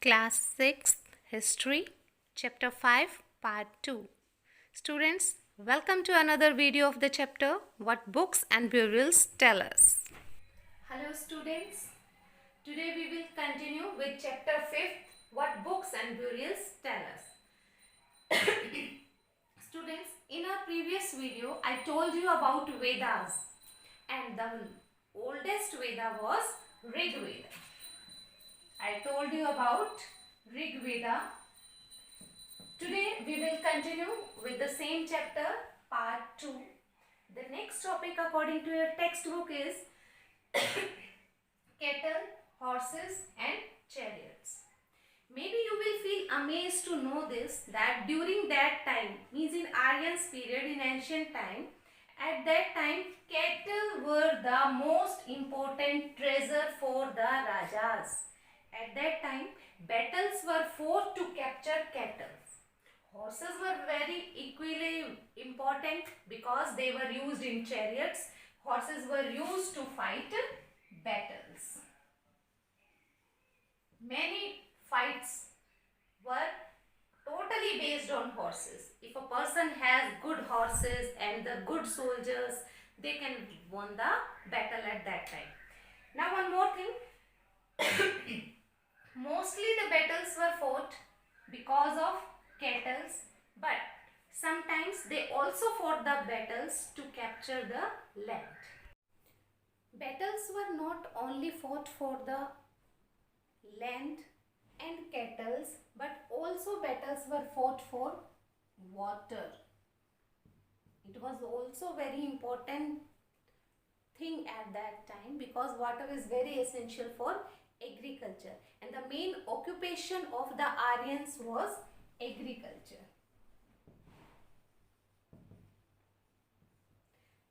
Class 6 History Chapter 5 Part 2. Students, welcome to another video of the chapter What Books and Burials Tell Us. Hello students, today we will continue with chapter 5th What Books and Burials Tell Us. Students, in our previous video I told you about Vedas and the oldest Veda was Rig Veda. I told you about Rig Veda. Today we will continue with the same chapter, part 2. The next topic according to your textbook is cattle, horses and chariots. Maybe you will feel amazed to know this, that during that time, means in Aryan's period in ancient time, at that time cattle were the most important treasure for the Rajas. At that time, battles were fought to capture cattle. Horses were very equally important because they were used in chariots. Horses were used to fight battles. Many fights were totally based on horses. If a person has good horses and the good soldiers, they can win the battle at that time. Now one more thing. Mostly the battles were fought because of cattle, but sometimes they also fought the battles to capture the land. Battles were not only fought for the land and cattle, but also battles were fought for water. It was also very important thing at that time because water is very essential for agriculture, and the main occupation of the Aryans was agriculture.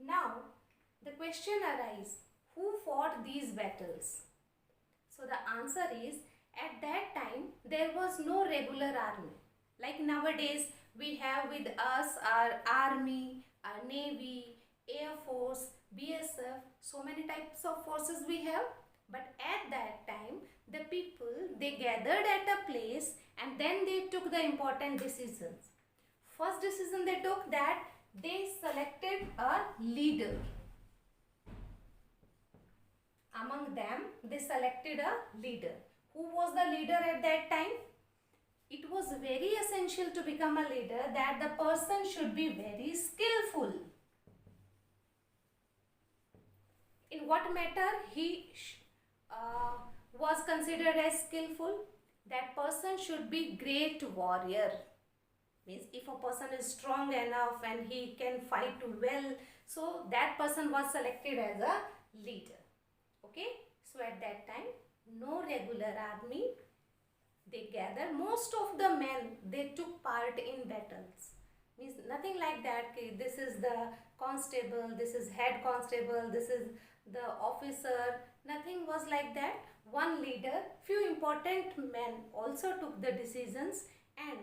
Now the question arises, who fought these battles? So the answer is, at that time there was no regular army. Like nowadays we have with us our army, our navy, air force, BSF, so many types of forces we have. But at that time, the people, they gathered at a place and then they took the important decisions. First decision they took, that they selected a leader. Among them, they selected a leader. Who was the leader at that time? It was very essential to become a leader that the person should be very skillful. In what matter he was considered as skillful? That person should be great warrior. Means if a person is strong enough and he can fight well, so that person was selected as a leader. Okay, so at that time no regular army, they gathered. Most of the men, they took part in battles. Means nothing like that, this is the constable, this is head constable, this is the officer. Nothing was like that. One leader, few important men also took the decisions, and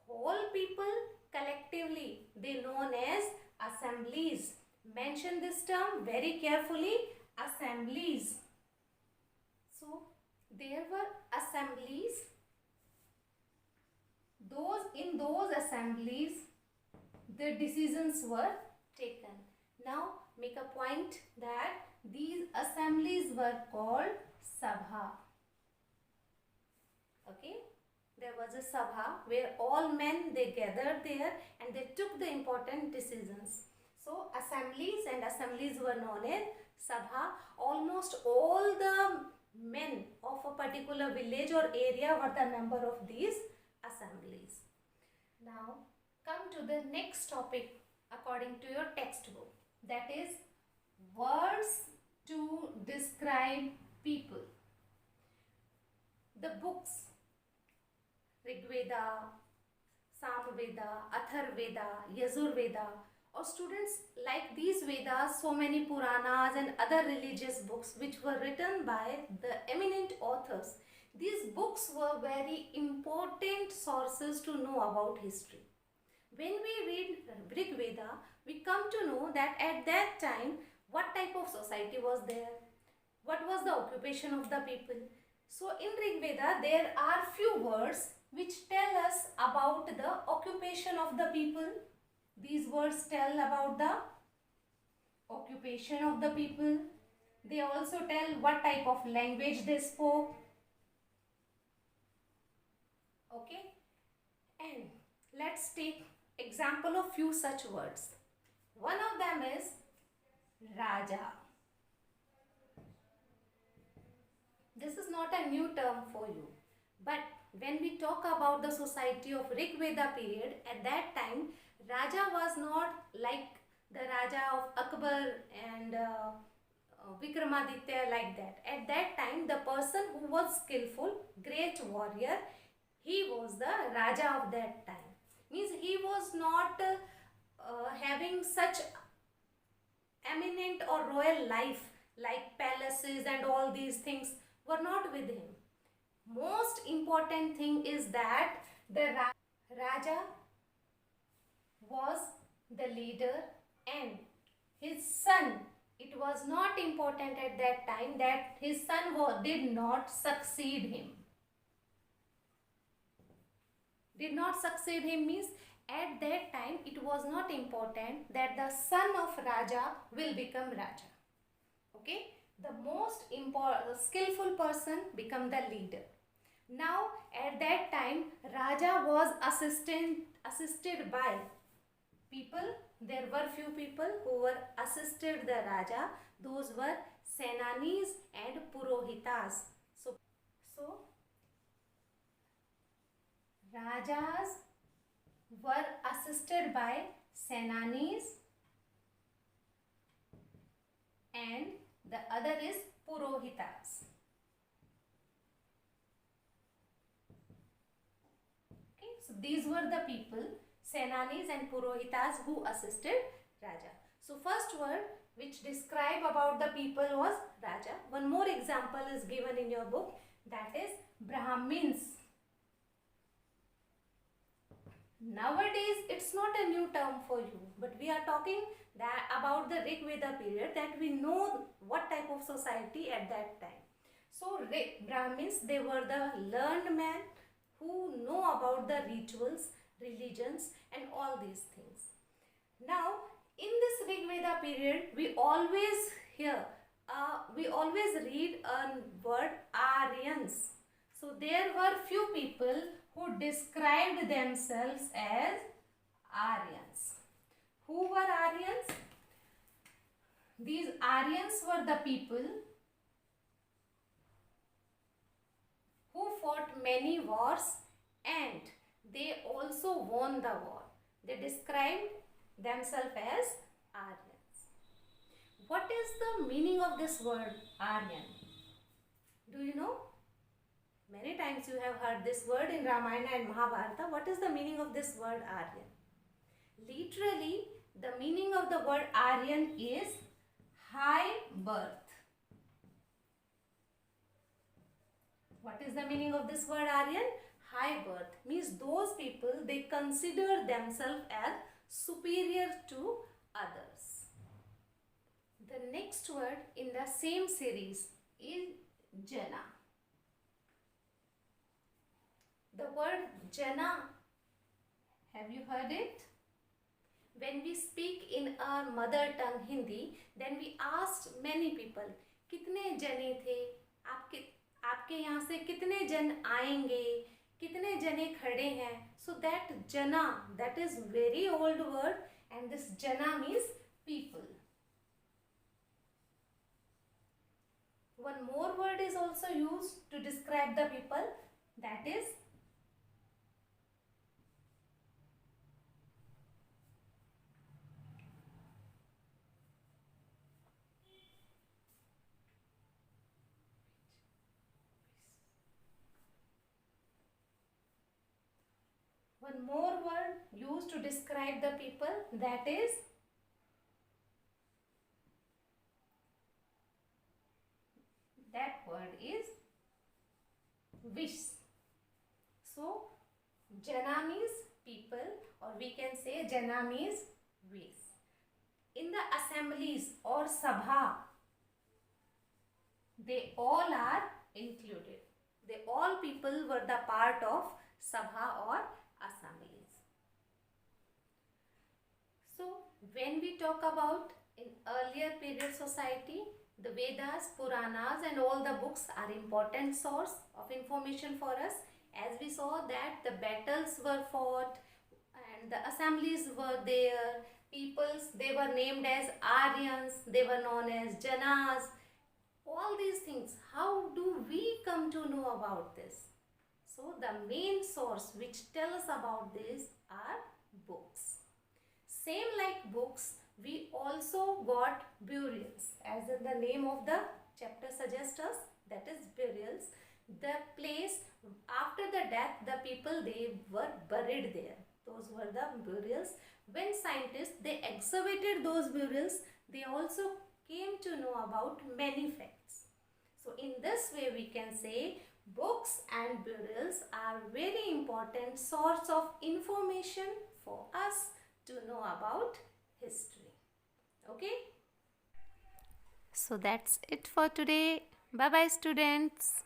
whole people collectively, they known as assemblies. Mention this term very carefully, assemblies. So there were assemblies. In those assemblies, the decisions were taken. Now make a point that these assemblies were called Sabha. Okay, there was a Sabha where all men, they gathered there and they took the important decisions. So assemblies were known as Sabha. Almost all the men of a particular village or area were the member of these assemblies. Now come to the next topic according to your textbook, that is words to describe people. The books Rig Veda, Samveda, Atharveda, Yajurveda, or students, like these Vedas, so many Puranas and other religious books which were written by the eminent authors. These books were very important sources to know about history. When we read Rig Veda, we come to know that at that time, what type of society was there? What was the occupation of the people? So in Rig Veda there are few words which tell us about the occupation of the people. These words tell about the occupation of the people. They also tell what type of language they spoke. Okay, and let's take example of few such words. One of them is Raja. This is not a new term for you, but when we talk about the society of Rig Veda period, at that time Raja was not like the Raja of Akbar and Vikramaditya, like that. At that time the person who was skillful, great warrior, he was the Raja of that time. Means he was not having such eminent or royal life like palaces and all these things were not with him. Most important thing is that the Raja was the leader and his son, it was not important at that time that his son did not succeed him. Did not succeed him means at that time it was not important that the son of Raja will become Raja. Okay, the most important skillful person become the leader. Now at that time Raja was assisted by people. There were few people who were assisted the Raja. Those were Senanis and Purohitas. So Rajas were assisted by Senanis and the other is Purohitas. Okay, so these were the people, Senanis and Purohitas, who assisted Raja. So first word which describe about the people was Raja. One more example is given in your book, that is Brahmins. Nowadays it's not a new term for you, but we are talking that about the Rig Veda period, that we know what type of society at that time. So Brahmins, they were the learned men who know about the rituals, religions and all these things. Now in this Rig Veda period we always read a word Aryans. So there were few people who described themselves as Aryans. Who were Aryans? These Aryans were the people who fought many wars and they also won the war. They described themselves as Aryans. What is the meaning of this word Aryan? Do you know? Many times you have heard this word in Ramayana and Mahabharata. What is the meaning of this word Aryan? Literally, the meaning of the word Aryan is high birth. What is the meaning of this word Aryan? High birth means those people, they consider themselves as superior to others. The next word in the same series is Jana. The word Jana, have you heard it? When we speak in our mother tongue Hindi, then we asked many people, कितने जने थे? आपके यहाँ से कितने जन आएंगे? कितने जने खड़े हैं? So that Jana, that is very old word, and this Jana means people. One more word is also used to describe the people, that is one more word used to describe the people, that is Vish. So Jana means people, or we can say Jana means Vish. In the assemblies or Sabha, they all are included. all people were the part of sabha or assemblies. So when we talk about in earlier period society, the Vedas, Puranas and all the books are important source of information for us. As we saw that the battles were fought and the assemblies were there, peoples, they were named as Aryans, they were known as Janas, all these things. How do we come to know about this? So the main source which tell us about this are books. Same like books, we also got burials, as in the name of the chapter suggests us, that is burials. The place after the death, the people they were buried there. Those were the burials. When scientists they excavated those burials, they also came to know about many facts. So in this way we can say books and burials are very important source of information for us to know about history. Okay? So that's it for today. Bye bye students.